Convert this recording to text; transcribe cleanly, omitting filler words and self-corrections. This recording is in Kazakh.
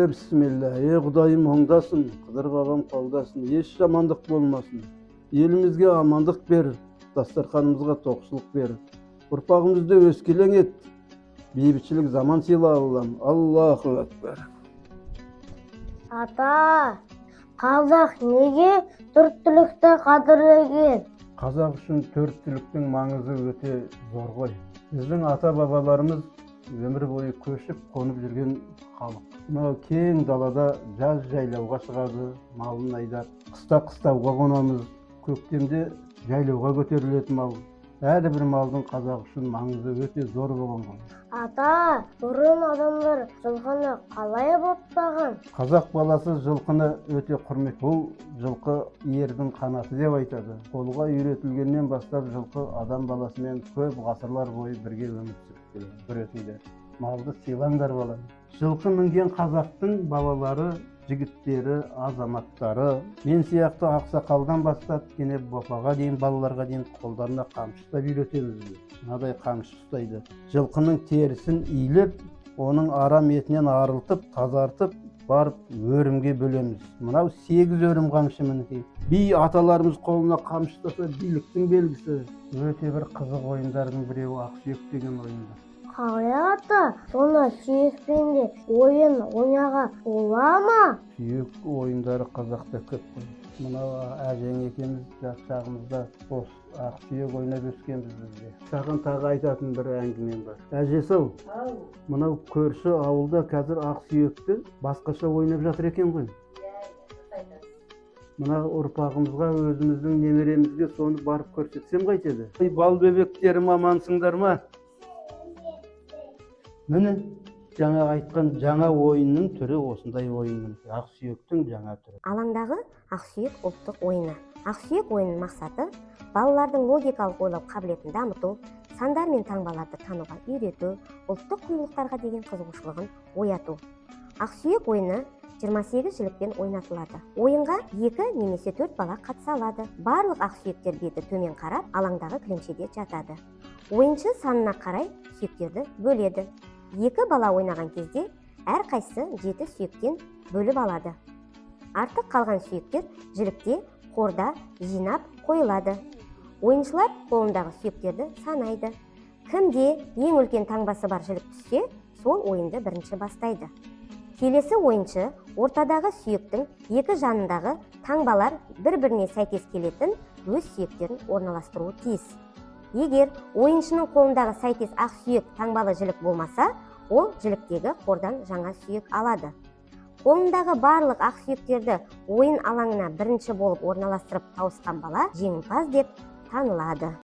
Bismillah, Құдайым оңдасын, Қыдыр бабам қолдасын, еш жамандық болмасын. Елімізге амандық бер, дастарханымызға тоқшылық бер. Ұрпағымызды өскелең ет, бейбітшілік заман сыйла Аллам. Аллаху акбар. Ата, қазақ неге төрттілікті қадірлеген? Қазақ үшін төрттіліктің маңызы өте зор ғой. Біздің ата-бабаларымыз өмір бойы көшіп қонып жүрген халық. Мынау кең далада жаз жайлауға шығады, малын айдап, қыста қыстауға қонамыз. Көктемде жайлауға көтерілетін мал. Әрбір малдың қазақ үшін маңызы өте зор болған ғой. Ата, бұрын адамдар жылқыны қалай баптаған? Қазақ баласы жылқыны өте құрмет. Бұл жылқы ердің қанаты деп айтады. Қолға үйретілгеннен бастап жылқы адам баласымен көп ғасырлар бойы бірге өмір сүріп келеді. Күресіңдер, малды сыйлаңдар балам. Жылқы мінген қазақтың балалары, жігіттері, азаматтары, мен сияқты ақсақалдан бастап кене бопаға дейін, балаларға дейін қолдарына қамшы ұстап үйретеміз. Мынадай қамшы ұстайды. Жылқының терісін иілеп, оның арам етінен арылтып, тазартып, барып өрімге бөлеміз. Мынау 8 өрім қамшы мінекей. Би аталарымыз қолына қамшы ұстаса биліктің белгісі. Өте бір қызық ойындардың біреуі ақсүйек деген ойындар. Қалай ата, соны сүйекпенде ойын ойнаға бола ма? Сүйек ойындары қазақта көп қой. Мынау әжең екеуміз жас шағымызда осы ақсүйек ойнап өскенбіз бізде. Саған тағы айтатын бір әңгімем бар. Әжесі-ау, мынау көрші ауылда қазір ақсүйекті басқаша ойнап жатыр екен ғой. Мына ұрпағымызға, өзіміздің немеремізге соны барып көрсетсем қайтеді? Бал бебектерім, амансыңдар ма? Міне, жаңа айтқан жаңа ойынның түрі осындай ойынның, ақсүйектің жаңа түрі. Алаңдағы ақсүйек ұлттық ойыны. Ақсүйек ойынның мақсаты балалардың логикалық ойлау қабілетін дамыту, сандар мен таңбаларды тануға үйрету, ұлттық құндылықтарға деген қызығушылығын ояту. Ақсүйек ойыны 28 жілікпен ойнатылады. Ойынға 2 немесе 4 бала қатыса алады. Барлық ақсүйектер беті төмен қарап, алаңдағы кілемшеде жатады. Ойыншы санына қарай сүйектерді бөледі. 2 бала ойнаған кезде әрқайсысы 7 сүйектен бөліп алады. Артық қалған сүйектер жілікте қорда жинап қойылады. Ойыншылар қолындағы сүйектерді санайды. Кімде ең үлкен таңбасы бар жілік түссе, сол ойынды бірінші бастайды. Келесі ойыншы ортадағы сүйектің 2 жанындағы таңбалар бір-біріне сәйкес келетін өз сүйектерін орналастыруы тиіс. Егер ойыншының қолындағы сәйкес ақ сүйек таңбалы жілік болмаса, ол жіліктегі қордан жаңа сүйек алады. Қолындағы барлық ақ сүйектерді ойын алаңына бірінші болып орналастырып тауысқан бала жеңімпаз деп танылады.